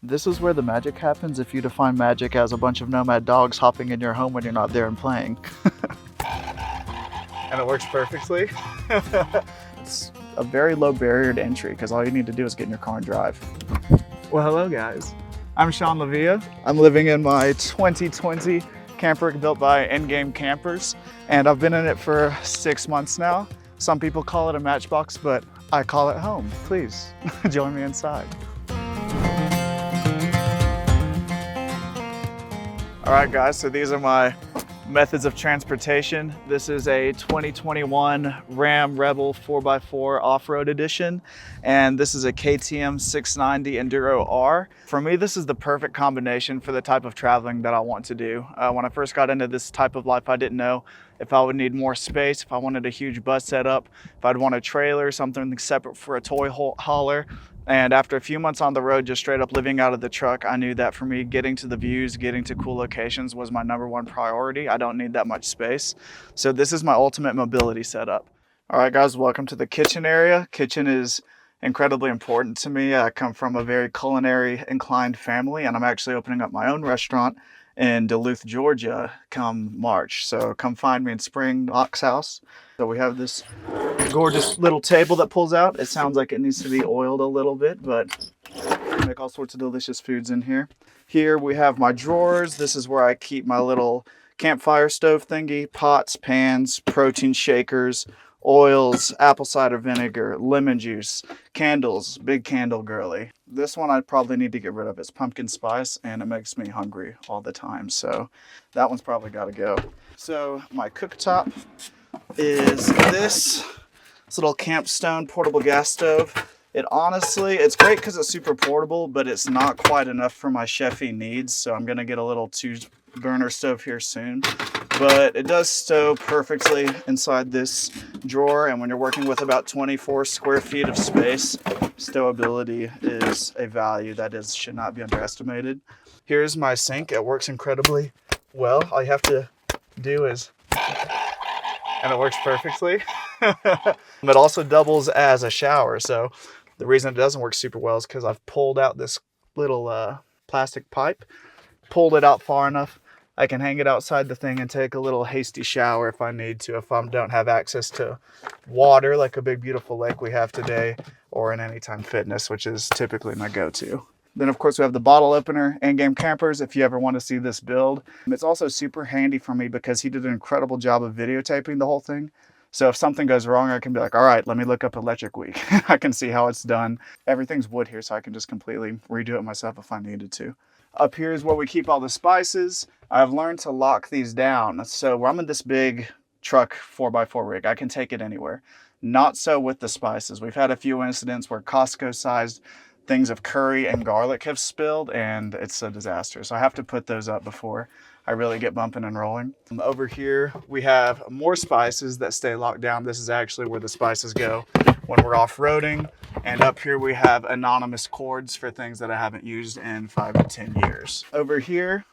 This is where the magic happens if you define magic as a bunch of nomad dogs hopping in your home when you're not there and playing. And it works perfectly. It's a very low barrier to entry because all you need to do is get in your car and drive. Well, hello guys. I'm Sean Lavia. I'm living in my 2020 camper built by Endgame Campers, and I've been in it for 6 months now. Some people call it a matchbox, but I call it home. Please join me inside. All right guys, so these are my methods of transportation. This is a 2021 Ram Rebel 4x4 off-road edition, and this is a KTM 690 Enduro R. For me, this is the perfect combination for the type of traveling that I want to do. When I first got into this type of life, I didn't know if I would need more space, if I wanted a huge bus setup, if I'd want a trailer, something separate for a toy hauler. And after a few months on the road, just straight up living out of the truck, I knew that for me, getting to the views, getting to cool locations was my #1 priority. I don't need that much space. So this is my ultimate mobility setup. All right, guys, welcome to the kitchen area. Kitchen is incredibly important to me. I come from a very culinary inclined family, and I'm actually opening up my own restaurant in Duluth, Georgia come March. So come find me in Spring Ox House. So we have this gorgeous little table that pulls out. It sounds like it needs to be oiled a little bit, but I make all sorts of delicious foods in here. Here we have my drawers. This is where I keep my little campfire stove thingy, pots, pans, protein shakers, oils, apple cider vinegar, lemon juice, candles, big candle girly. This one I probably need to get rid of. It's pumpkin spice and it makes me hungry all the time. So that one's probably got to go. So my cooktop is this little Campstone portable gas stove. It's great because it's super portable, but it's not quite enough for my chefy needs. So I'm going to get a little 2-burner stove here soon. But it does stow perfectly inside this drawer, and when you're working with about 24 square feet of space, stowability is a value that should not be underestimated. Here's my sink. It works incredibly well. All you have to do is, and it works perfectly. It also doubles as a shower, so the reason it doesn't work super well is because I've pulled out this little plastic pipe, pulled it out far enough. I can hang it outside the thing and take a little hasty shower if I need to, if I don't have access to water like a big beautiful lake we have today, or in Anytime Fitness, which is typically my go-to. Then of course we have the bottle opener, Endgame Campers, if you ever want to see this build. It's also super handy for me because he did an incredible job of videotaping the whole thing. So if something goes wrong, I can be like, all right, let me look up Electric Week. I can see how it's done. Everything's wood here, so I can just completely redo it myself if I needed to. Up here is where we keep all the spices. I've learned to lock these down. So where I'm in this big truck 4x4 rig, I can take it anywhere. Not so with the spices. We've had a few incidents where Costco-sized things of curry and garlic have spilled, and it's a disaster. So I have to put those up before I really get bumping and rolling. Over here, we have more spices that stay locked down. This is actually where the spices go when we're off-roading. And up here we have anonymous cords for things that I haven't used in 5 to 10 years. Over here,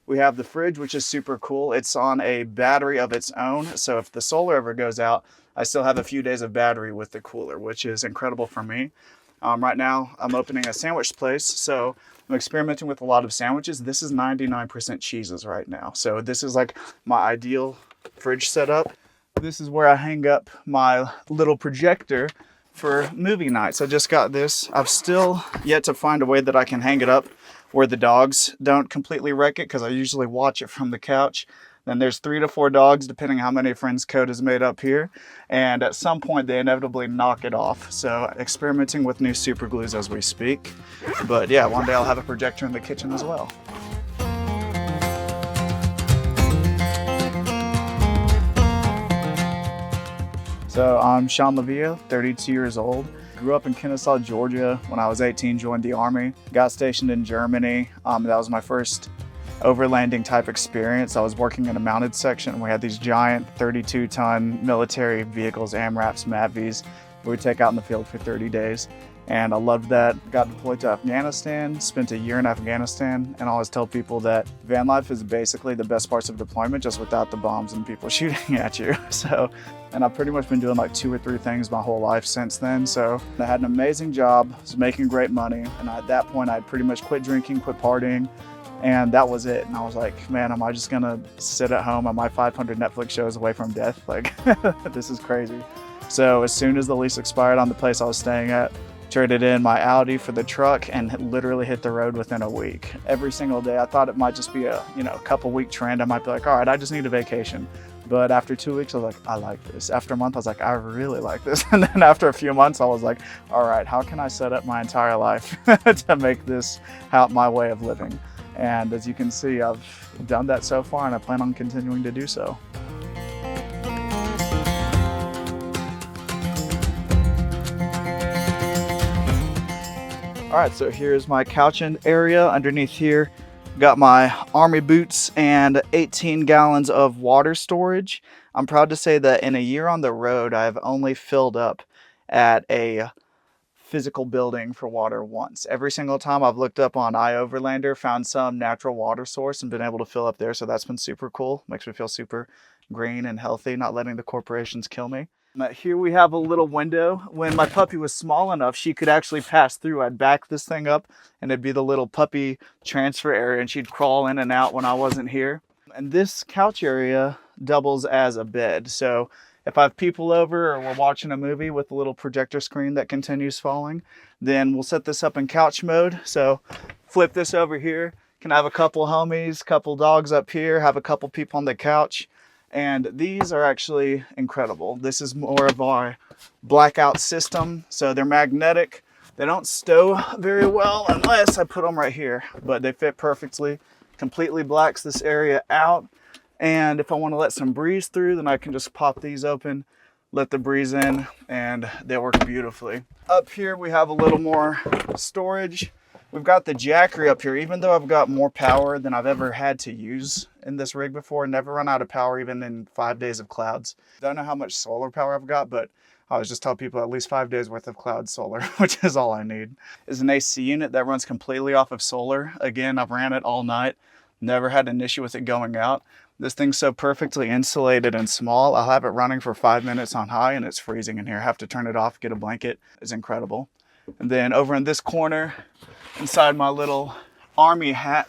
we have the fridge, which is super cool. It's on a battery of its own. So if the solar ever goes out, I still have a few days of battery with the cooler, which is incredible for me. Right now, I'm opening a sandwich place. So I'm experimenting with a lot of sandwiches. This is 99% cheeses right now. So this is like my ideal fridge setup. This is where I hang up my little projector for movie nights. I just got this. I've still yet to find a way that I can hang it up where the dogs don't completely wreck it, because I usually watch it from the couch. Then there's 3 to 4 dogs, depending on how many friends code is made up here. And at some point they inevitably knock it off. So experimenting with new super glues as we speak. But yeah, one day I'll have a projector in the kitchen as well. So I'm Sean Lavia, 32 years old. Grew up in Kennesaw, Georgia. When I was 18, joined the Army. Got stationed in Germany. That was my first overlanding type experience. I was working in a mounted section. We had these giant 32-ton military vehicles, AMRAPs, MAVs, we would take out in the field for 30 days. And I loved that. Got deployed to Afghanistan, spent a year in Afghanistan, and I always tell people that van life is basically the best parts of deployment, just without the bombs and people shooting at you. And I've pretty much been doing like 2 or 3 things my whole life since then. So I had an amazing job, was making great money. And at that point, I pretty much quit drinking, quit partying, and that was it. And I was like, man, am I just gonna sit at home on my 500 Netflix shows away from death? Like, this is crazy. So as soon as the lease expired on the place I was staying at, traded in my Audi for the truck and literally hit the road within a week. Every single day, I thought it might just be a couple week trend. I might be like, all right, I just need a vacation. But after 2 weeks, I was like, I like this. After a month, I was like, I really like this. And then after a few months, I was like, all right, how can I set up my entire life to make this my way of living? And as you can see, I've done that so far, and I plan on continuing to do so. All right, so here's my couching area. Underneath here, got my army boots and 18 gallons of water storage. I'm proud to say that in a year on the road, I've only filled up at a physical building for water once. Every single time I've looked up on iOverlander, found some natural water source and been able to fill up there. So that's been super cool. Makes me feel super green and healthy, not letting the corporations kill me. Here we have a little window. When my puppy was small enough, she could actually pass through. I'd back this thing up and it'd be the little puppy transfer area, and she'd crawl in and out when I wasn't here. And this couch area doubles as a bed. So if I have people over or we're watching a movie with a little projector screen that continues falling, then we'll set this up in couch mode. So flip this over here. Can have a couple homies, couple dogs up here, have a couple people on the couch. And these are actually incredible. This is more of our blackout system. So they're magnetic. They don't stow very well unless I put them right here, but they fit perfectly. Completely blacks this area out. And if I want to let some breeze through, then I can just pop these open, let the breeze in, and they work beautifully. Up here, we have a little more storage. We've got the Jackery up here. Even though I've got more power than I've ever had to use in this rig before, never run out of power even in 5 days of clouds. Don't know how much solar power I've got, but I always just tell people at least 5 days worth of cloud solar, which is all I need. Is an AC unit that runs completely off of solar. Again, I've ran it all night. Never had an issue with it going out. This thing's so perfectly insulated and small. I'll have it running for 5 minutes on high and it's freezing in here. I have to turn it off, get a blanket. It's incredible. And then over in this corner, inside my little army hat,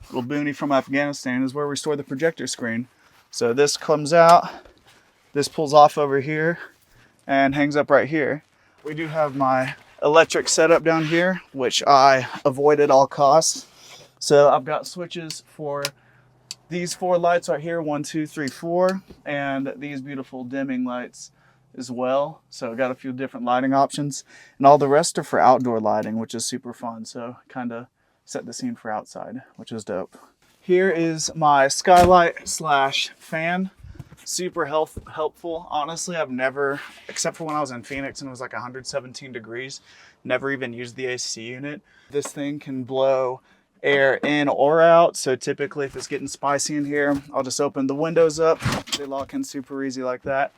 little boonie from Afghanistan, is where we store the projector screen. So this comes out, this pulls off over here and hangs up right here. We do have my electric setup down here, which I avoid at all costs. So I've got switches for these 4 lights right here, 1, 2, 3, 4, and these beautiful dimming lights as well. So I got a few different lighting options, and all the rest are for outdoor lighting, which is super fun. So kind of set the scene for outside, which is dope. Here is my skylight slash fan. Super helpful. Honestly, I've never, except for when I was in Phoenix and it was like 117 degrees, never even used the AC unit. This thing can blow air in or out. So typically if it's getting spicy in here, I'll just open the windows up. They lock in super easy like that.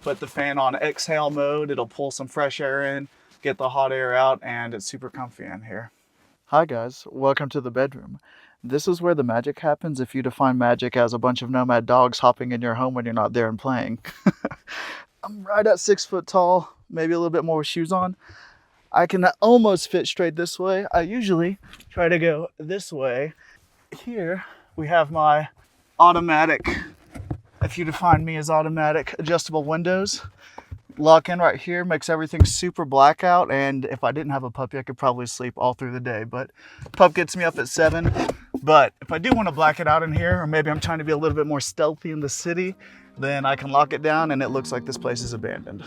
Put the fan on exhale mode. It'll pull some fresh air in, get the hot air out, and it's super comfy in here. Hi guys, welcome to the bedroom. This is where the magic happens if you define magic as a bunch of nomad dogs hopping in your home when you're not there and playing. I'm right at 6 foot tall, maybe a little bit more with shoes on. I can almost fit straight this way. I usually try to go this way. Here we have my automatic, if you define me as automatic, adjustable windows. Lock in right here, makes everything super blackout, and if I didn't have a puppy, I could probably sleep all through the day, but pup gets me up at 7. But if I do want to black it out in here, or maybe I'm trying to be a little bit more stealthy in the city, then I can lock it down and it looks like this place is abandoned.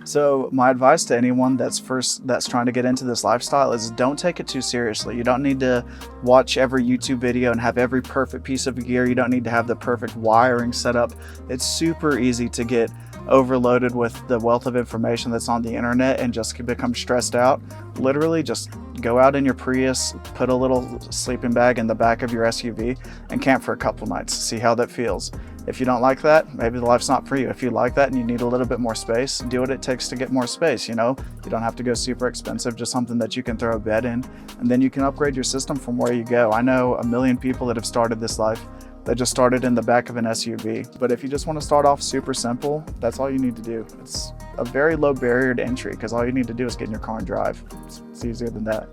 So my advice to anyone that's trying to get into this lifestyle is don't take it too seriously. You don't need to watch every YouTube video and have every perfect piece of gear. You don't need to have the perfect wiring set up. It's super easy to get overloaded with the wealth of information that's on the internet and just become stressed out. Literally just go out in your Prius, put a little sleeping bag in the back of your SUV and camp for a couple nights, see how that feels. If you don't like that, maybe the life's not for you. If you like that and you need a little bit more space, do what it takes to get more space, you know? You don't have to go super expensive, just something that you can throw a bed in, and then you can upgrade your system from where you go. I know a million people that have started this life that just started in the back of an SUV. But if you just want to start off super simple, that's all you need to do. It's a very low barrier to entry because all you need to do is get in your car and drive. It's easier than that.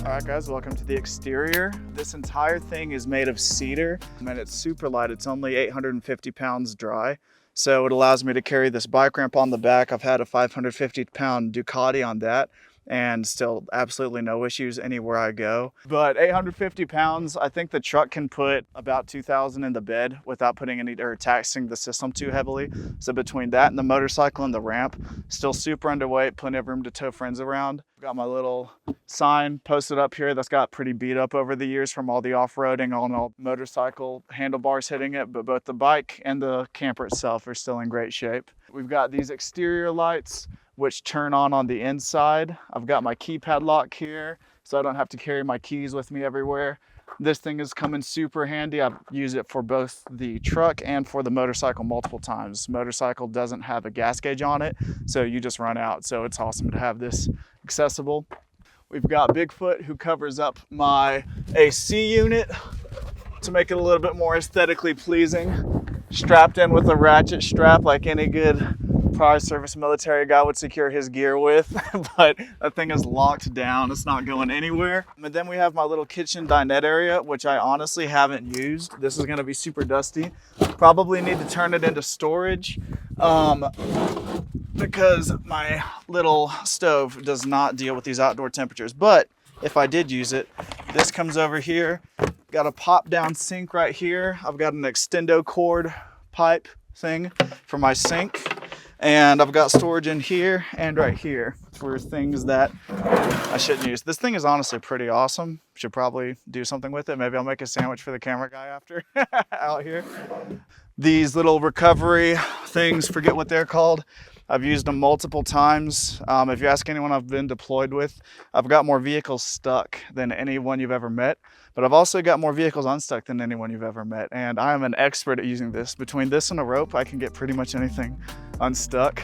Alright guys, welcome to the exterior. This entire thing is made of cedar and it's super light. It's only 850 pounds dry. So it allows me to carry this bike ramp on the back. I've had a 550-pound Ducati on that and still absolutely no issues anywhere I go. But 850 pounds, I think the truck can put about 2,000 in the bed without putting any or taxing the system too heavily. So between that and the motorcycle and the ramp, still super underweight, plenty of room to tow friends around. Got my little sign posted up here that's got pretty beat up over the years from all the off-roading on all motorcycle handlebars hitting it, but both the bike and the camper itself are still in great shape. We've got these exterior lights which turn on the inside. I've got my keypad lock here so I don't have to carry my keys with me everywhere. This thing is coming super handy. I've used it for both the truck and for the motorcycle multiple times. Motorcycle doesn't have a gas gauge on it, so you just run out. So it's awesome to have this accessible. We've got Bigfoot who covers up my AC unit to make it a little bit more aesthetically pleasing. Strapped in with a ratchet strap like any good prior service military guy would secure his gear with, but that thing is locked down. It's not going anywhere. And then we have my little kitchen dinette area, which I honestly haven't used. This is gonna be super dusty. Probably need to turn it into storage because my little stove does not deal with these outdoor temperatures. But if I did use it, this comes over here. Got a pop down sink right here. I've got an extendo cord pipe thing for my sink. And I've got storage in here and right here for things that I shouldn't use. This thing is honestly pretty awesome. Should probably do something with it. Maybe I'll make a sandwich for the camera guy after out here. These little recovery things, forget what they're called. I've used them multiple times. If you ask anyone I've been deployed with, I've got more vehicles stuck than anyone you've ever met. But I've also got more vehicles unstuck than anyone you've ever met. And I am an expert at using this. Between this and a rope, I can get pretty much anything unstuck.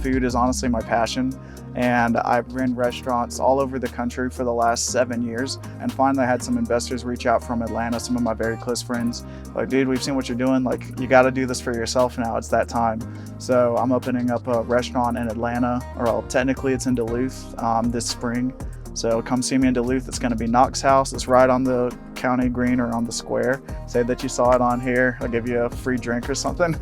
Food is honestly my passion. And I've ran restaurants all over the country for the last 7 years. And finally I had some investors reach out from Atlanta, some of my very close friends. Like, dude, we've seen what you're doing. Like, you got to do this for yourself now. It's that time. So I'm opening up a restaurant in Atlanta, or well, technically it's in Duluth this spring. So come see me in Duluth. It's going to be Knox House. It's right on the county green or on the square. Say that you saw it on here. I'll give you a free drink or something.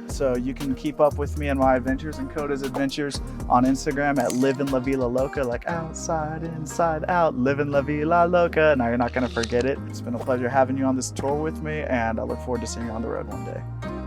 So you can keep up with me and my adventures and Coda's adventures on Instagram at Livin' La Vida Loca, like outside, inside, out, Livin' La Vida Loca. Now you're not gonna forget it. It's been a pleasure having you on this tour with me, and I look forward to seeing you on the road one day.